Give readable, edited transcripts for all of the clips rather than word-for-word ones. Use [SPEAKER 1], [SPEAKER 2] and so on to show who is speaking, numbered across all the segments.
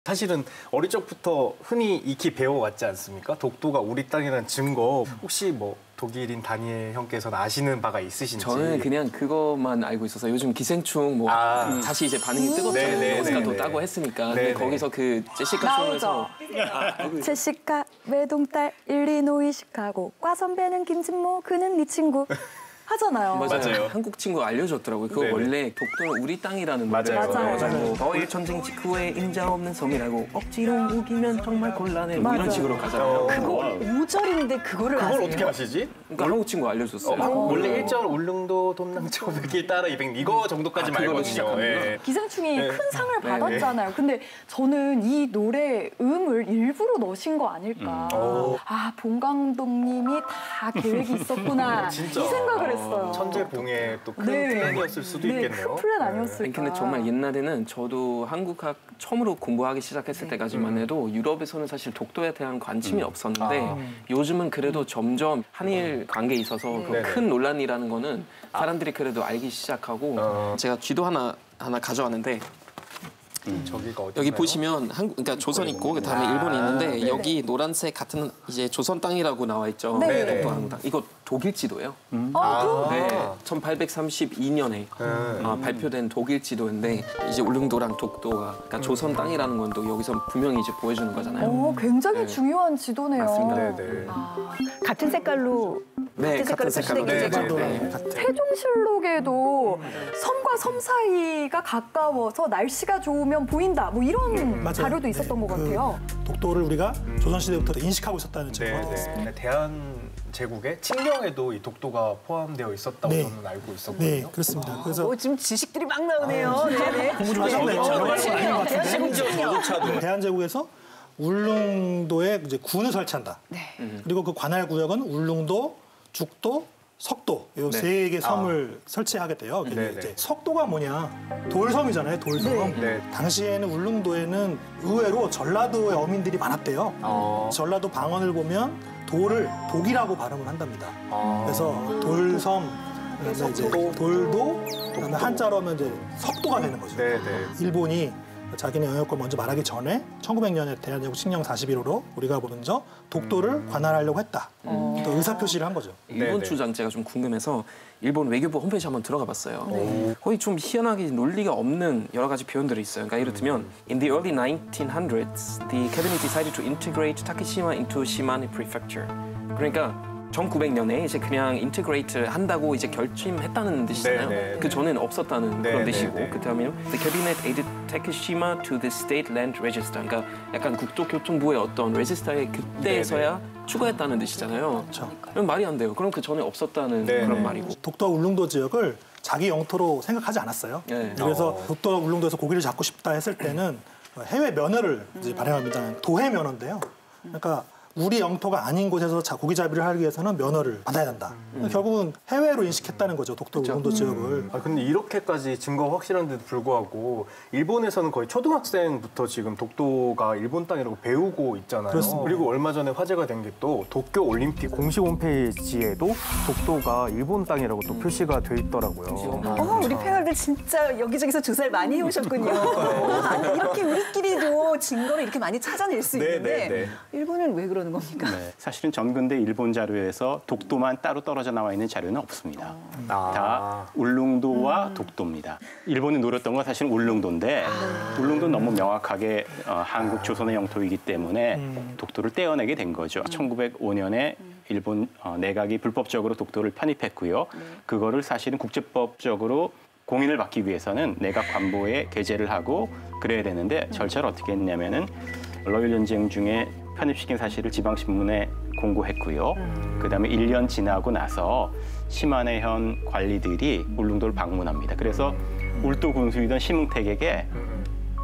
[SPEAKER 1] 사실은 어릴 적부터 흔히 익히 배워왔지 않습니까? 독도가 우리 땅이라는 증거. 혹시 뭐 독일인 다니엘 형께서는 아시는 바가 있으신지?
[SPEAKER 2] 저는 그냥 그것만 알고 있어서 요즘 기생충 뭐 다시 이제 반응이 뜨겁잖아요. 오스카도 따고 했으니까. 근데 거기서 그 제시카 쇼에서
[SPEAKER 3] 제시카 외동딸 일리노이 시카고 과 선배는 김진모 그는 네 친구 하잖아요.
[SPEAKER 2] 맞아요. 한국 친구 알려줬더라고요. 그거 원래 독도는 우리 땅이라는 노래예요. 더일 전쟁 직후에 인자 없는 섬이라고 억지로 우기면 정말 곤란해. 뭐 이런 식으로 가잖아요.
[SPEAKER 4] 그거 5절인데 그거를
[SPEAKER 1] 그걸 어떻게 아시지?
[SPEAKER 2] 그러니까 한국 친구 알려줬어요.
[SPEAKER 1] 원래 1절 울릉도 dom남초 100일 따라 200 이거 정도까지 말거든요.
[SPEAKER 2] 예.
[SPEAKER 3] 기생충이 큰 상을 받았잖아요. 근데 저는 이 노래 음을 일부러 넣으신 거 아닐까. 아, 봉 감독님이 다 계획이 있었구나.
[SPEAKER 1] 진짜.
[SPEAKER 3] 이 생각을 했어요.
[SPEAKER 1] 천재봉의 또 큰 플랜이었을 수도 있겠네요.
[SPEAKER 3] 큰 플랜 아니었을까.
[SPEAKER 2] 근데 정말 옛날에는 저도 한국학 처음으로 공부하기 시작했을 때까지만 해도 유럽에서는 사실 독도에 대한 관심이 없었는데 요즘은 그래도 점점 한일 관계에 있어서 그 큰 논란이라는 거는 사람들이 그래도 알기 시작하고 제가 쥐도 하나 가져왔는데
[SPEAKER 1] 저기가 어디
[SPEAKER 2] 여기 보시면 그러니까 조선 있고 그다음에 일본이 있는데 여기 노란색 같은 이제 조선 땅이라고 나와 있죠. 독도 한국 땅. 이거 독일 지도예요. 네, 1832년에 발표된 독일 지도인데 이제 울릉도랑 독도가 그러니까 조선 땅이라는 건 또 여기서 분명히 이제 보여주는 거잖아요.
[SPEAKER 3] 굉장히 중요한 지도네요.
[SPEAKER 2] 맞습니다.
[SPEAKER 4] 같은 색깔로
[SPEAKER 2] 같은 색깔로
[SPEAKER 3] 세종실록에도 섬과 섬 사이가 가까워서 날씨가 좋으면 보인다. 뭐 이런 자료도 있었던 것 같아요.
[SPEAKER 5] 독도를 우리가 조선시대부터 인식하고 있었다는 증거가 되겠습니다.
[SPEAKER 1] 대한제국의 칙령에도 이 독도가 포함되어 있었다고 저는 알고 있었거든요.
[SPEAKER 5] 네, 그렇습니다. 그래서
[SPEAKER 4] 지금 지식들이 막 나오네요.
[SPEAKER 5] 공부 좀 하셨네요. 대한제국에서 울릉도에 이제 군을 설치한다. 그리고 그 관할 구역은 울릉도, 죽도, 석도 이 세 개 섬을 설치하게 돼요. 근데 이제 석도가 뭐냐? 돌섬이잖아요. 돌섬. 당시에는 울릉도에는 의외로 전라도의 어민들이 많았대요. 전라도 방언을 보면 돌을 독이라고 발음을 한답니다. 그래서 돌섬, 그다음에 이제 돌도, 그다음에 한자로 하면 이제 석도가 되는 거죠. 일본이 자기네 영역권 먼저 말하기 전에 1900년에 대한제국 칙령 41호로 우리가 먼저 독도를 관할하려고 했다. 또 의사표시를 한 거죠.
[SPEAKER 2] 일본 주장 제가 좀 궁금해서 일본 외교부 홈페이지 한번 들어가 봤어요. 거의 좀 희한하게 논리가 없는 여러 가지 표현들이 있어요. 그러니까 이를테면 In the early 1900s, the cabinet decided to integrate Takeshima into Shimane Prefecture. 그러니까 1900년에 이제 그냥 인테그레이트 한다고 이제 결심했다는 뜻이잖아요. 그 전에는 없었다는 그런 뜻이고 그다음에 The cabinet added Takeshima to the state land register. 그러니까 약간 국토교통부의 어떤 레지스터에 그때에서야 추가했다는 뜻이잖아요. 그럼 말이 안 돼요. 그럼 그 전에 없었다는 그런 말이고.
[SPEAKER 5] 독도와 울릉도 지역을 자기 영토로 생각하지 않았어요. 그래서 독도와 울릉도에서 고기를 잡고 싶다 했을 때는 해외 면허를 이제 발행합니다. 도해 면허인데요. 그러니까 우리 영토가 아닌 곳에서 고기잡이를 하기 위해서는 면허를 받아야 된다. 결국은 해외로 인식했다는 거죠, 독도 울릉도 지역을.
[SPEAKER 1] 근데 이렇게까지 증거가 확실한데도 불구하고 일본에서는 거의 초등학생부터 지금 독도가 일본 땅이라고 배우고 있잖아요.
[SPEAKER 5] 그렇습니다.
[SPEAKER 1] 그리고 얼마 전에 화제가 된 게 또 도쿄 올림픽 공식 홈페이지에도 독도가 일본 땅이라고 또 표시가 돼 있더라고요.
[SPEAKER 4] 우리 패널들 진짜 여기저기서 조사를 많이 해오셨군요. 아니, 이렇게 우리끼리도 증거를 이렇게 많이 찾아낼 수 있는데 일본은 왜 그러는 겁니까?
[SPEAKER 6] 사실은 전근대 일본 자료에서 독도만 따로 떨어져 나와 있는 자료는 없습니다. 다 울릉도와 독도입니다. 일본이 노렸던 건 사실은 울릉도인데 울릉도는 너무 명확하게 한국 조선의 영토이기 때문에 독도를 떼어내게 된 거죠. 1905년에 일본 내각이 불법적으로 독도를 편입했고요. 그거를 사실은 국제법적으로 공인을 받기 위해서는 내각 관보에 게재를 하고 그래야 되는데 절차를 어떻게 했냐면은 러일 전쟁 중에 편입시킨 사실을 지방신문에 공고했고요. 그다음에 1년 지나고 나서 시마네현 관리들이 울릉도를 방문합니다. 그래서 울도 군수이던 심응택에게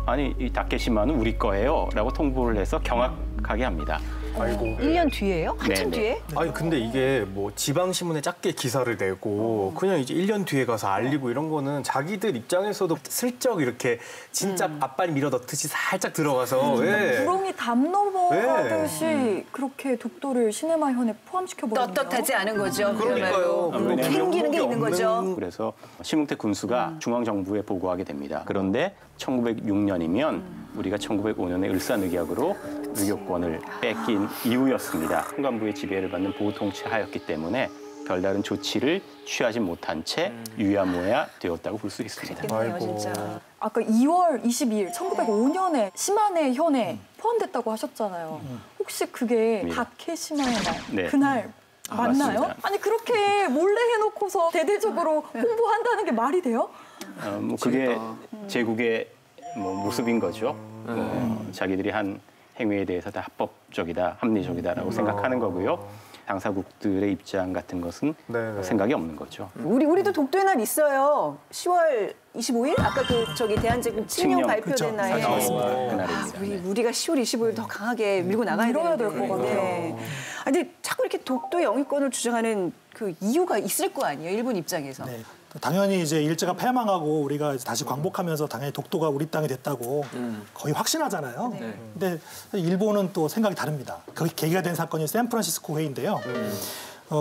[SPEAKER 6] 아니 이 다케시마는 우리 거예요 라고 통보를 해서 경악하게 합니다.
[SPEAKER 1] 아이고.
[SPEAKER 4] 1년 뒤에요? 한참 뒤에?
[SPEAKER 1] 아니 근데 이게 뭐 지방신문에 작게 기사를 내고 그냥 이제 1년 뒤에 가서 알리고 이런 거는 자기들 입장에서도 슬쩍 이렇게 진짜 앞발 밀어넣듯이 살짝 들어가서
[SPEAKER 3] 구렁이 담 넘어가듯이 그렇게 독도를 시네마현에 포함시켜버렸네요.
[SPEAKER 4] 떳떳하지 않은 거죠.
[SPEAKER 1] 그러니까요.
[SPEAKER 4] 캥기는 게 있는 거죠.
[SPEAKER 6] 그래서 심응택 군수가 중앙정부에 보고하게 됩니다. 그런데 1906년이면 우리가 1905년에 을사늑약으로 유교권을 뺏긴 이유였습니다. 현관부의 지배를 받는 보통체하였기 때문에 별다른 조치를 취하지 못한 채 유야무야 되었다고 볼 수 있습니다.
[SPEAKER 4] 그렇겠네요, 진짜.
[SPEAKER 3] 아까 2월 22일 1905년에 시마네 현에 포함됐다고 하셨잖아요. 혹시 그게 다케시마의 날
[SPEAKER 6] 네.
[SPEAKER 3] 그날 맞나요?
[SPEAKER 6] 맞습니다.
[SPEAKER 3] 아니 그렇게 몰래 해놓고서 대대적으로 홍보한다는 게 말이 돼요?
[SPEAKER 6] 뭐 그게 제국의 모습인 거죠. 자기들이 한 행위에 대해서 다 합법적이다, 합리적이다라고 생각하는 거고요. 당사국들의 입장 같은 것은 생각이 없는 거죠.
[SPEAKER 4] 우리도 독도의 날 있어요. 10월 25일? 아까 대한제국 칙령 발표된 날에.
[SPEAKER 6] 그날입니다.
[SPEAKER 4] 우리가 10월 25일 더 강하게 밀고 나가야
[SPEAKER 3] 밀어야
[SPEAKER 4] 되는데.
[SPEAKER 3] 될 것 같아요.
[SPEAKER 4] 네. 근데 자꾸 이렇게 독도 영유권을 주장하는 그 이유가 있을 거 아니에요, 일본 입장에서.
[SPEAKER 5] 네. 당연히 이제 일제가 패망하고 우리가 이제 다시 광복하면서 당연히 독도가 우리 땅이 됐다고 거의 확신하잖아요.
[SPEAKER 2] 네.
[SPEAKER 5] 근데 일본은 또 생각이 다릅니다. 거기 계기가 된 사건이 샌프란시스코 회의인데요.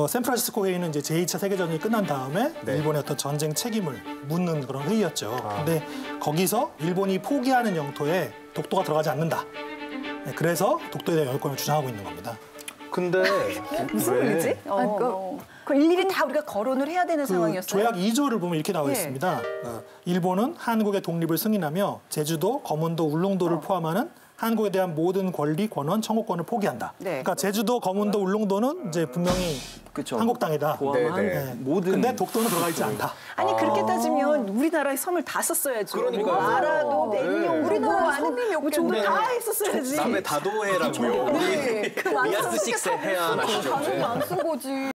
[SPEAKER 5] 샌프란시스코 회의는 이제 제2차 세계전이 끝난 다음에 일본의 어떤 전쟁 책임을 묻는 그런 회의였죠. 근데 거기서 일본이 포기하는 영토에 독도가 들어가지 않는다. 네, 그래서 독도에 대한 영유권을 주장하고 있는 겁니다.
[SPEAKER 1] 근데
[SPEAKER 4] 무슨 일이지? 그 일일이 다 우리가 거론을 해야 되는
[SPEAKER 5] 그
[SPEAKER 4] 상황이었어요.
[SPEAKER 5] 조약 2조를 보면 이렇게 나와
[SPEAKER 4] 예.
[SPEAKER 5] 있습니다. 일본은 한국의 독립을 승인하며 제주도, 거문도, 울릉도를 포함하는 한국에 대한 모든 권리, 권한, 청구권을 포기한다.
[SPEAKER 4] 네.
[SPEAKER 5] 그러니까 제주도, 거문도, 울릉도는 이제 분명히
[SPEAKER 2] 그쵸.
[SPEAKER 5] 한국 땅이다.
[SPEAKER 2] 포함한
[SPEAKER 5] 네.
[SPEAKER 2] 모든.
[SPEAKER 5] 근데 독도는 들어가 있지 않다.
[SPEAKER 4] 아니 그렇게 따지면 우리나라의 섬을 다 썼어야죠.
[SPEAKER 1] 그러니까요.
[SPEAKER 4] 뭐 아라도, 냉룡도,
[SPEAKER 3] 우리나라
[SPEAKER 4] 아는
[SPEAKER 3] 섬이 몇
[SPEAKER 4] 뭐 종도
[SPEAKER 3] 개인데.
[SPEAKER 4] 다 했었어야지.
[SPEAKER 1] 남의 다도해라고요.
[SPEAKER 3] 그
[SPEAKER 1] 미아스 식스 해안 아시죠?
[SPEAKER 3] 단어도 안 쓴 거지.